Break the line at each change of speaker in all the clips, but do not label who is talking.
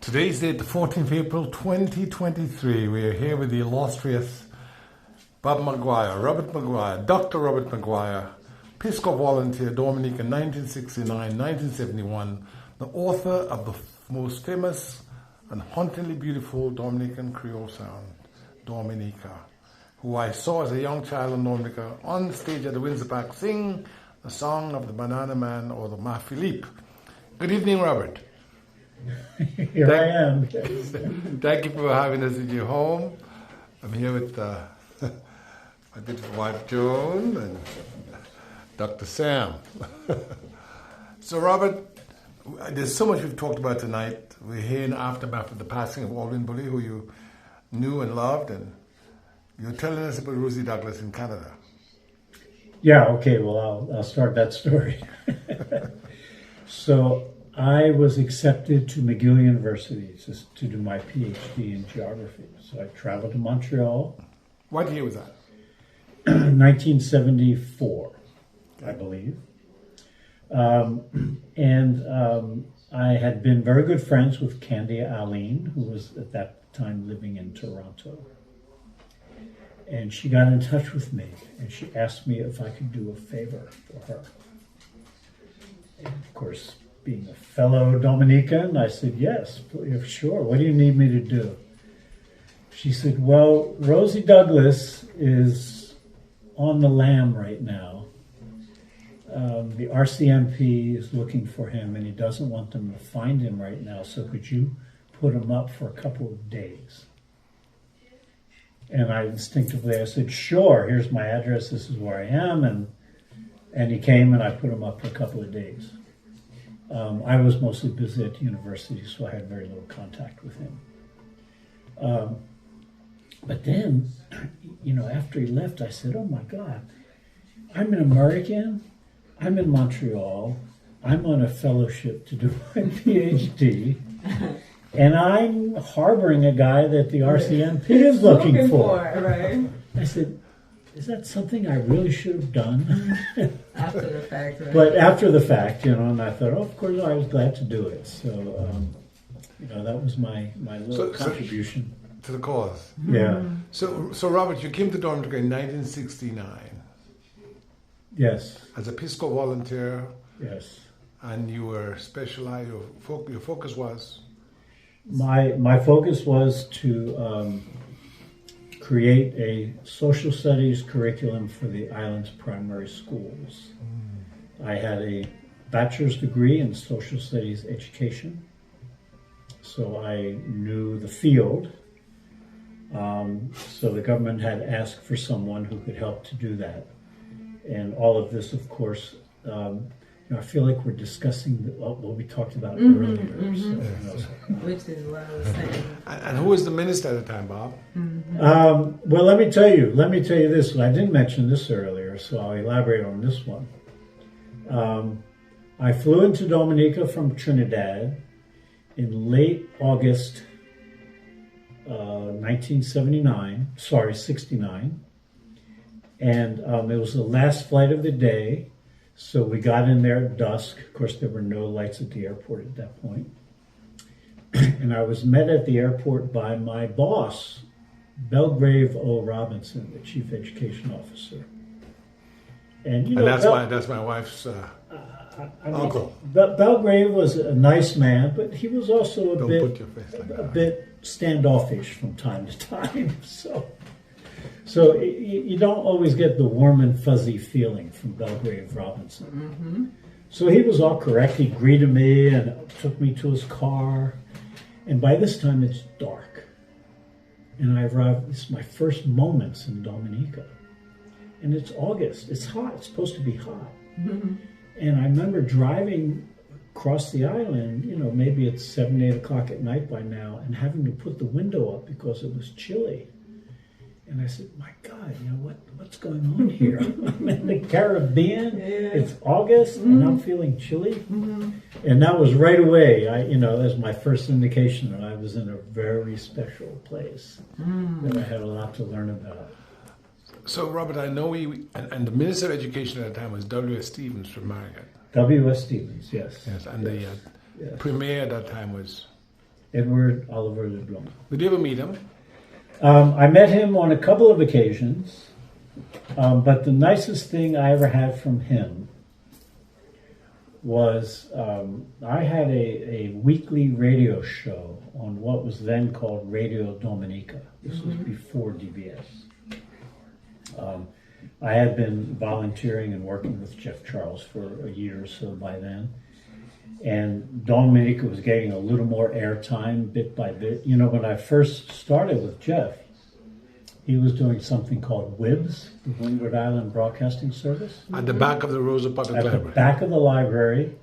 Today's date, the 14th of April, 2023. We are here with the illustrious Bob Maguire, Robert Maguire, Dr. Robert Maguire, Peace Corps volunteer, Dominica, 1969-1971, the author of the most famous and hauntingly beautiful Dominican Creole sound, Dominica, who I saw as a young child in Dominica on the stage at the Windsor Park sing the song of the Banana Man or the Ma Philippe. Good evening, Robert.
Here I am.
Thank you for having us in your home. I'm here with my beautiful wife Joan and Dr. Sam. So Robert, there's so much we've talked about tonight. We're here in the aftermath of the passing of Alwin, who you knew and loved, and you're telling us about Rosie Douglas in Canada.
Yeah, okay, well, I'll start that story. So I was accepted to McGill University to do my PhD in geography. So I traveled to Montreal.
What year was that?
1974, I believe. I had been very good friends with Candia Alwin, who was at that time living in Toronto. And she got in touch with me, and she asked me if I could do a favor for her. And of course, being a fellow Dominican, I said, yes, sure. What do you need me to do? She said, well, Rosie Douglas is on the lam right now. The RCMP is looking for him, and he doesn't want them to find him right now. So could you put him up for a couple of days? And I instinctively, I said, sure, here's my address, this is where I am. And he came, and I put him up for a couple of days. I was mostly busy at the university, so I had very little contact with him. But then, after he left, I said, oh my God, I'm an American, I'm in Montreal, I'm on a fellowship to do my PhD, and I'm harboring a guy that the RCMP is looking for.
Right?
I said, is that something I really should have done?
After the fact, right?
But after the fact, and I thought, oh, of course, I was glad to do it. So, that was my little contribution.
To the cause.
Yeah.
So Robert, you came to Dominica in 1969.
Yes.
As a Peace Corps volunteer.
Yes.
And you were specialized, your focus was?
My focus was to create a social studies curriculum for the island's primary schools. I had a bachelor's degree in social studies education, so I knew the field. So the government had asked for someone who could help to do that. And all of this, of course, I feel like we're discussing what we talked about earlier. So,
Which is what I was saying.
And who was the minister at the time, Bob?
Well, let me tell you this. I didn't mention this earlier, so I'll elaborate on this one. I flew into Dominica from Trinidad in late August 69. And it was the last flight of the day. So we got in there at dusk. Of course, there were no lights at the airport at that point. And I was met at the airport by my boss, Belgrave O. Robinson, the chief education officer. And
that's my wife's uncle.
Belgrave was a nice man, but he was also
a
bit standoffish from time to time. So you don't always get the warm and fuzzy feeling from Belgrave Robinson.
Mm-hmm.
So he was all correct. He greeted me and took me to his car. And by this time it's dark. And I arrived, it's my first moments in Dominica. And it's August. It's hot. It's supposed to be hot.
Mm-hmm.
And I remember driving across the island, maybe it's 7, 8 o'clock at night by now, and having to put the window up because it was chilly. And I said, my God, what's going on here? I'm in the Caribbean, it's August, and I'm feeling chilly.
Mm-hmm.
And that was right away, that was my first indication that I was in a very special place, that I had a lot to learn about.
So, Robert, I know and the Minister of Education at the time was W.S. Stevens from Margaret.
W.S. Stevens, yes.
Yes, and the Premier at that time was
Edward Oliver LeBlanc.
Did you ever meet him?
I met him on a couple of occasions, but the nicest thing I ever had from him was I had a weekly radio show on what was then called Radio Dominica. This was before DBS. I had been volunteering and working with Jeff Charles for a year or so by then. And Dominica was getting a little more airtime bit by bit. You know, when I first started with Jeff, he was doing something called WIBS, the Windward Island Broadcasting Service.
At the back of the Rosa Public
At the
Library.
back of the library.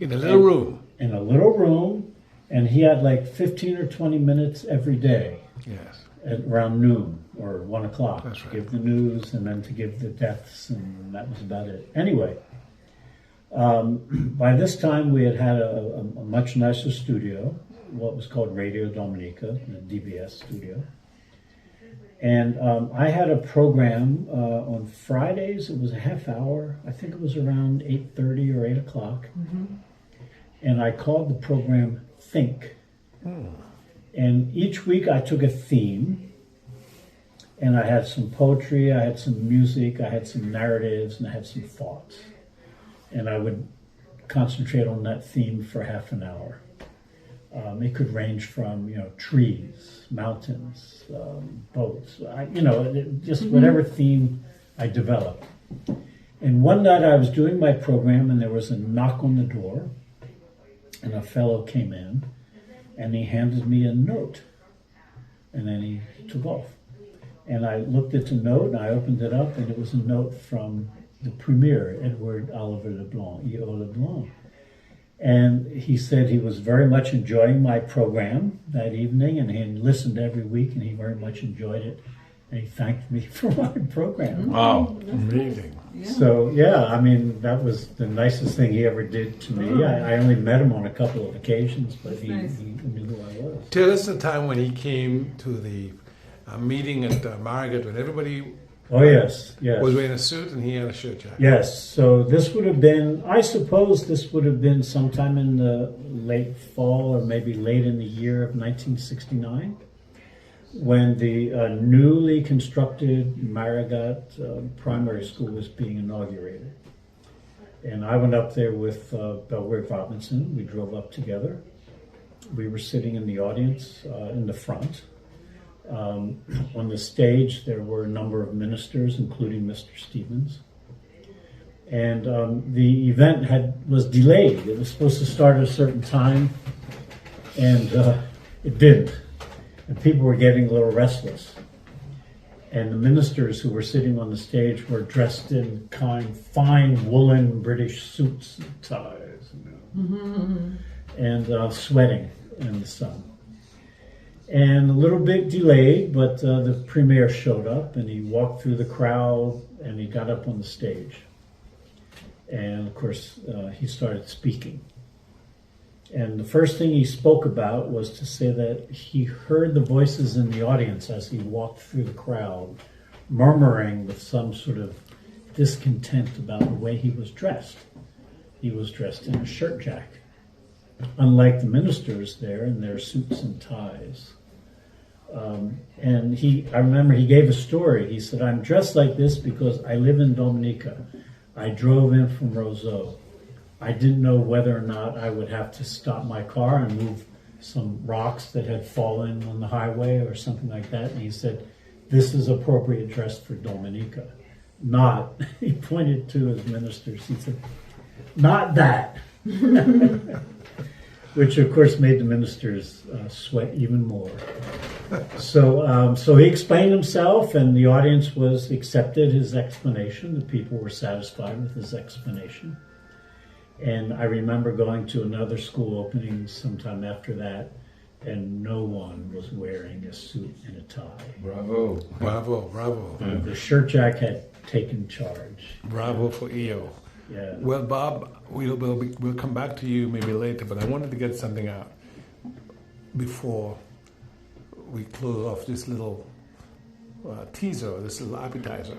In a little room.
In a little room. And he had like 15 or 20 minutes every day.
Yes.
At around noon or 1 o'clock.
That's right.
To give the news and then to give the deaths, and that was about it. Anyway. By this time, we had a much nicer studio, what was called Radio Dominica, the DBS studio. And I had a program on Fridays. It was a half hour. I think it was around 8:30 or 8 o'clock. And I called the program Think. And each week I took a theme. And I had some poetry, I had some music, I had some narratives, and I had some thoughts. And I would concentrate on that theme for half an hour. It could range from, trees, mountains, boats, just whatever theme I developed. And one night I was doing my program and there was a knock on the door and a fellow came in and he handed me a note and then he took off. And I looked at the note and I opened it up and it was a note from the premier, Edward Oliver LeBlanc, E.O. LeBlanc. And he said he was very much enjoying my program that evening and he listened every week and he very much enjoyed it. And he thanked me for my program.
Wow, amazing.
Yeah.
So, that was the nicest thing he ever did to me. I only met him on a couple of occasions, but he knew who I was.
Tell us the time when he came to the meeting at Margaret when everybody
Oh, yes.
was wearing a suit and he had a shirt jacket.
Yes, so this would have been, I suppose this would have been sometime in the late fall or maybe late in the year of 1969 when the newly constructed Marigat primary school was being inaugurated. And I went up there with Belgrade Robinson. We drove up together. We were sitting in the audience in the front. On the stage, there were a number of ministers, including Mr. Stevens. And the event was delayed. It was supposed to start at a certain time, and it didn't. And people were getting a little restless. And the ministers who were sitting on the stage were dressed in fine woolen British suits and ties, and sweating in the sun. And a little bit delayed, but the premier showed up and he walked through the crowd and he got up on the stage. And of course, he started speaking. And the first thing he spoke about was to say that he heard the voices in the audience as he walked through the crowd, murmuring with some sort of discontent about the way he was dressed. He was dressed in a shirt jacket, unlike the ministers there in their suits and ties. And I remember he gave a story. He said, I'm dressed like this because I live in Dominica. I drove in from Roseau. I didn't know whether or not I would have to stop my car and move some rocks that had fallen on the highway or something like that. And he said, this is appropriate dress for Dominica. Not, he pointed to his ministers. He said, not that. Which of course made the ministers sweat even more. So he explained himself, and the audience accepted his explanation. The people were satisfied with his explanation. And I remember going to another school opening sometime after that, and no one was wearing a suit and a tie.
Bravo, bravo, bravo.
The shirt jack had taken charge.
Bravo for EO.
Yeah.
Well, Bob, we'll come back to you maybe later, but I wanted to get something out before we close off this little teaser, this little appetizer.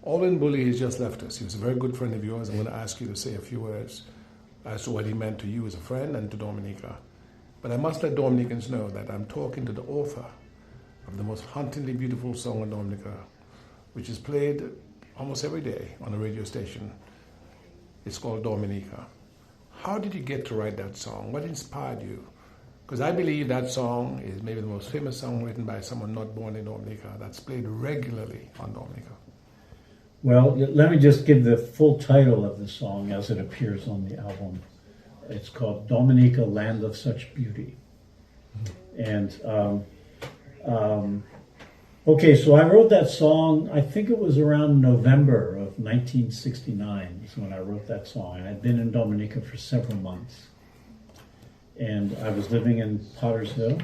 Alwin Bully has just left us. He was a very good friend of yours. I'm going to ask you to say a few words as to what he meant to you as a friend and to Dominica. But I must let Dominicans know that I'm talking to the author of the most hauntingly beautiful song in Dominica, which is played almost every day on a radio station. It's called Dominica. How did you get to write that song? What inspired you? Because I believe that song is maybe the most famous song written by someone not born in Dominica, that's played regularly on Dominica.
Well, let me just give the full title of the song as it appears on the album. It's called Dominica, Land of Such Beauty. And, okay, so I wrote that song, I think it was around November of 1969 is when I wrote that song. I'd been in Dominica for several months. And I was living in Pottersville.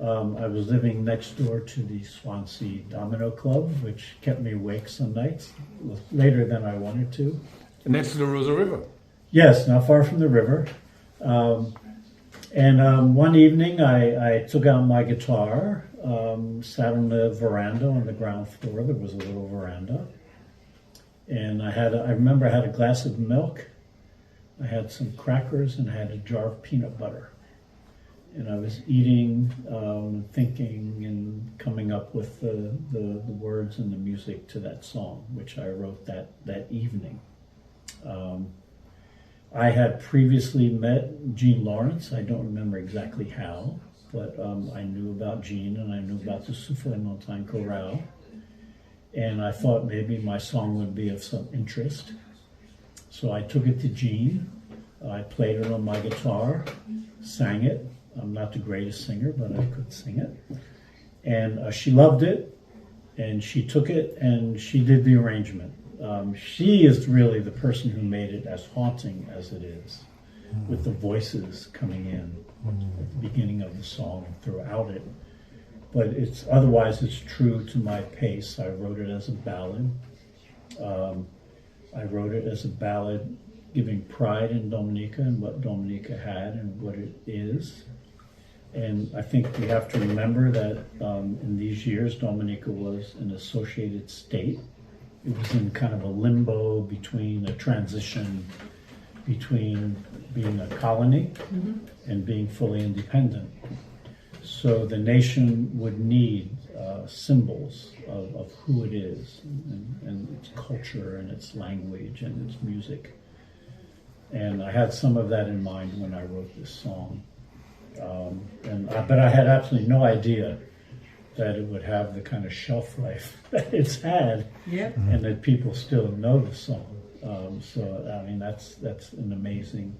I was living next door to the Swansea Domino Club, which kept me awake some nights, later than I wanted to.
Next to the Rosa River.
Yes, not far from the river. One evening I took out my guitar, sat on the veranda on the ground floor. There was a little veranda. And I remember I had a glass of milk, I had some crackers, and I had a jar of peanut butter. And I was eating, thinking, and coming up with the words and the music to that song, which I wrote that evening. I had previously met Jean Lawrence. I don't remember exactly how, but I knew about Jean, and I knew about the Souffle Montagne Chorale. And I thought maybe my song would be of some interest. So I took it to Jean. I played it on my guitar, sang it. I'm not the greatest singer, but I could sing it. And she loved it, and she took it, and she did the arrangement. She is really the person who made it as haunting as it is, with the voices coming in at the beginning of the song and throughout it. But otherwise it's true to my pace. I wrote it as a ballad. I wrote it as a ballad giving pride in Dominica and what Dominica had and what it is. And I think we have to remember that in these years, Dominica was an associated state. It was in kind of a limbo between a transition between being a colony and being fully independent. So the nation would need symbols of who it is and its culture and its language and its music. And I had some of that in mind when I wrote this song. But I had absolutely no idea that it would have the kind of shelf life that it's had, and that people still know the song. So I mean, that's an amazing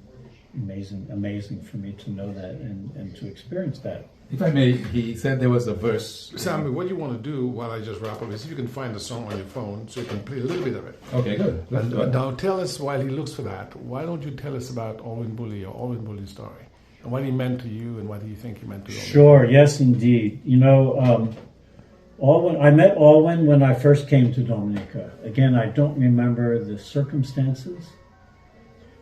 for me to know that and to experience that.
If I may, he said there was a verse.
Sammy, what you want to do while I just wrap up is if you can find the song on your phone so you can play a little bit of it.
Okay, good.
And now tell us, while he looks for that, why don't you tell us about Alwin Bully or Alwin Bully's story? And what he meant to you and what do you think he meant to you?
Sure, yes indeed. You know, I met Alwin when I first came to Dominica. Again, I don't remember the circumstances,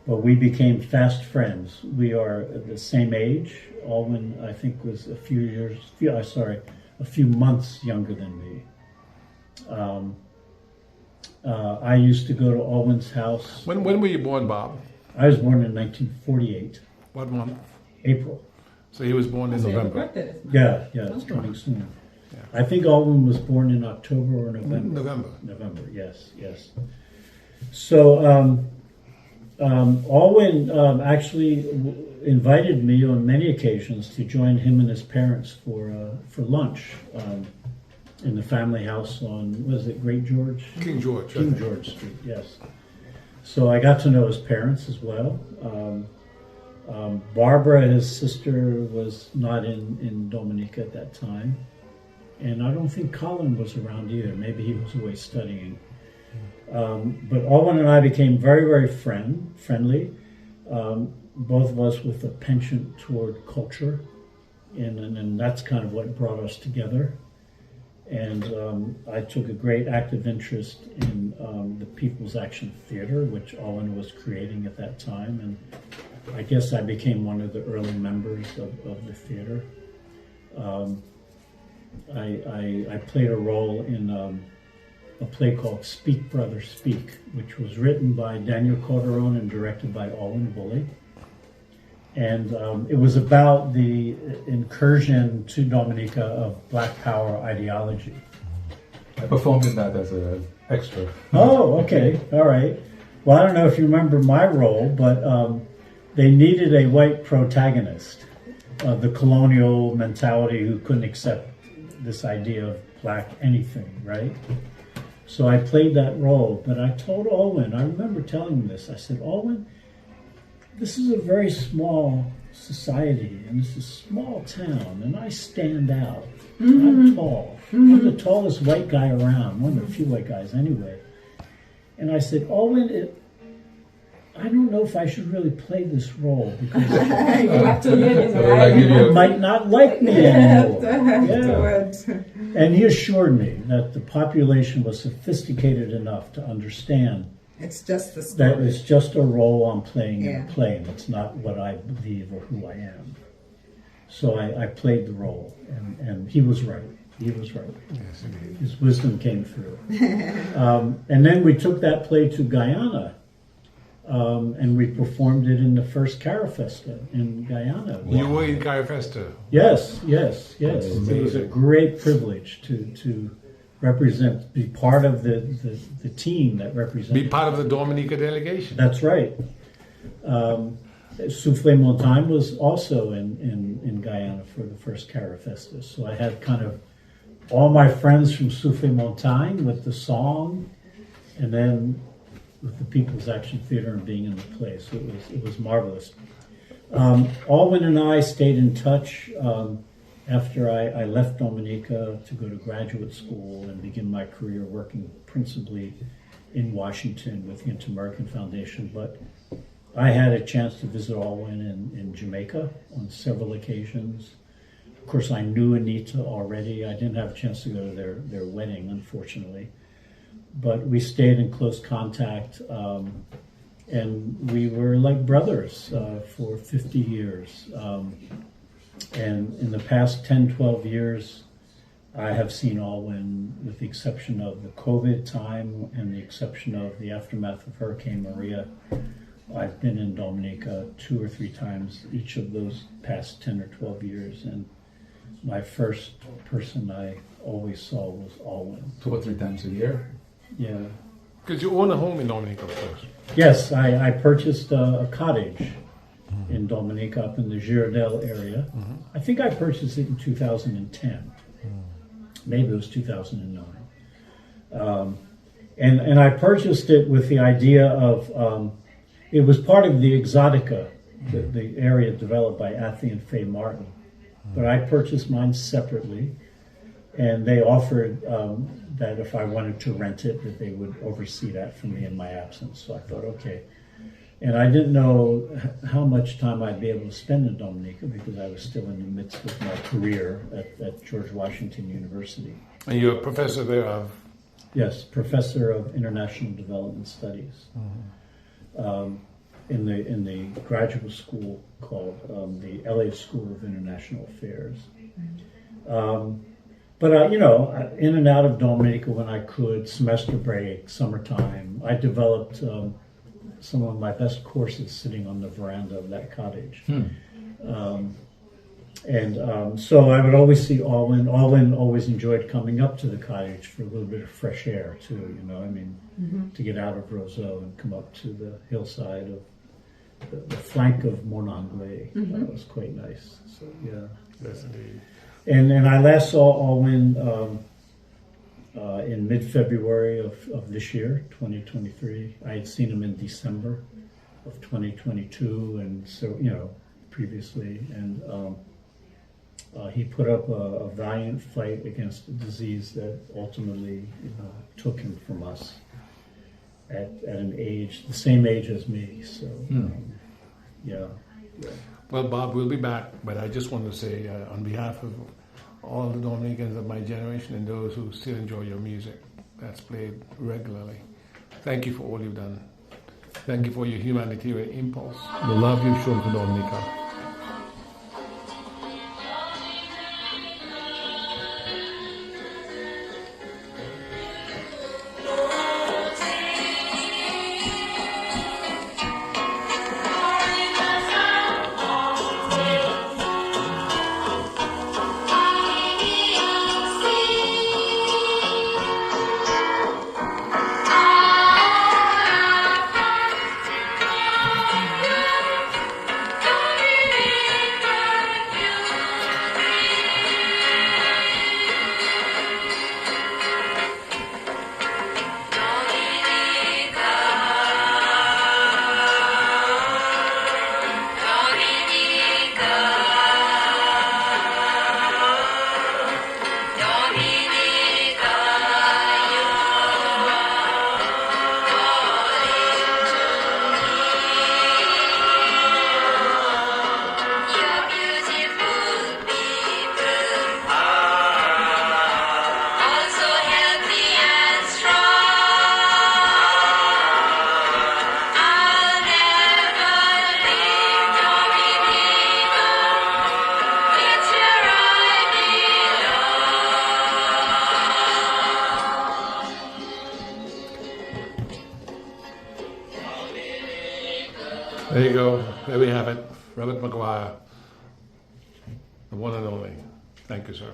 but we became fast friends. We are the same age. Alwin, I think, was a few months younger than me. I used to go to Alwin's house.
When were you born, Bob?
I was born in 1948.
What month?
April.
So he was born in November.
Yeah, it's coming soon. Yeah. I think Alwin was born in October or November. November, yes. So Alwin actually invited me on many occasions to join him and his parents for lunch in the family house on, was it Great George?
King George.
King George Street, yes. So I got to know his parents as well. Barbara, his sister, was not in Dominica at that time. And I don't think Colin was around either. Maybe he was away studying. But Alwin and I became very, very friendly. Both of us with a penchant toward culture. And that's kind of what brought us together. And I took a great active interest in the People's Action Theater, which Alwin was creating at that time. And I guess I became one of the early members of the theater. I played a role in a play called Speak, Brother, Speak, which was written by Daniel Corderone and directed by Alwin Bully. And it was about the incursion to Dominica of Black Power ideology.
I performed in that as an extra.
Oh, okay, all right. Well, I don't know if you remember my role, but they needed a white protagonist of the colonial mentality who couldn't accept this idea of black anything, right? So I played that role, but I told Alwin, I remember telling him this, I said, Alwin, this is a very small society, and it's a small town, and I stand out. I'm tall. I'm the tallest white guy around, one of the few white guys anyway. And I said, Alwin, I don't know if I should really play this role because
You have to get it
So
right.
I give you
you might not like me anymore. Yeah.
Afterwards.
And he assured me that the population was sophisticated enough to understand
It's just the
that
story.
it's just a role I'm playing in
Yeah.
a play, and it's not what I believe or who I am. So I played the role, and he was right. He was right.
Yes, indeed.
His wisdom came through. And then we took that play to Guyana, and we performed it in the first Carafesta in Guyana.
You were in Carifesta.
Yes, yes, yes. It was a
Amazing.
great privilege to represent, be part of the team that represented.
Be part of the Dominica delegation.
That's right. Souffle Montagne was also in Guyana for the first Carafesta. So I had kind of all my friends from Souffle Montagne with the song, and then with the People's Action Theater and being in the play. So it was marvelous. Alwin and I stayed in touch after I left Dominica to go to graduate school and begin my career working principally in Washington with the Inter-American Foundation. But I had a chance to visit Alwin in Jamaica on several occasions. Of course, I knew Anita already. I didn't have a chance to go to their wedding, unfortunately. But we stayed in close contact, and we were like brothers for 50 years. And in the past 10, 12 years, I have seen Alwin, with the exception of the COVID time and the exception of the aftermath of Hurricane Maria. I've been in Dominica 2 or 3 times each of those past 10 or 12 years. And my first person I always saw was Alwin.
2 or 3 times a year.
Yeah.
Because you own a home in Dominica, of course.
Yes, I purchased a cottage in Dominica up in the Girardel area. I think I purchased it in 2010. Maybe it was 2009. And I purchased it with the idea of, it was part of the Exotica, the area developed by Athy and Faye Martin. But I purchased mine separately, and they offered that if I wanted to rent it, that they would oversee that for me in my absence. So I thought, okay. And I didn't know how much time I'd be able to spend in Dominica because I was still in the midst of my career at George Washington University.
And you're a professor there of...
Yes, professor of international development studies in the graduate school called the LA School of International Affairs. But you know, in and out of Dominica when I could, semester break, summertime, I developed some of my best courses sitting on the veranda of that cottage. So I would always see Alwin. Alwin always enjoyed coming up to the cottage for a little bit of fresh air too, you know, I mean, to get out of Roseau and come up to the hillside of the flank of Monanglais. That was quite nice. So yeah.
Yes, indeed.
And I last saw Alwin in mid-February of this year, 2023. I had seen him in December of 2022, and so, you know, previously. And he put up a valiant fight against a disease that ultimately, you know, took him from us at an age, the same age as me. So, yeah.
Well, Bob, we'll be back, but I just want to say on behalf of all the Dominicans of my generation and those who still enjoy your music that's played regularly, thank you for all you've done. Thank you for your humanitarian impulse, the love you've shown for Dominica. There you go. There we have it. Robert Maguire, the one and only. Thank you, sir.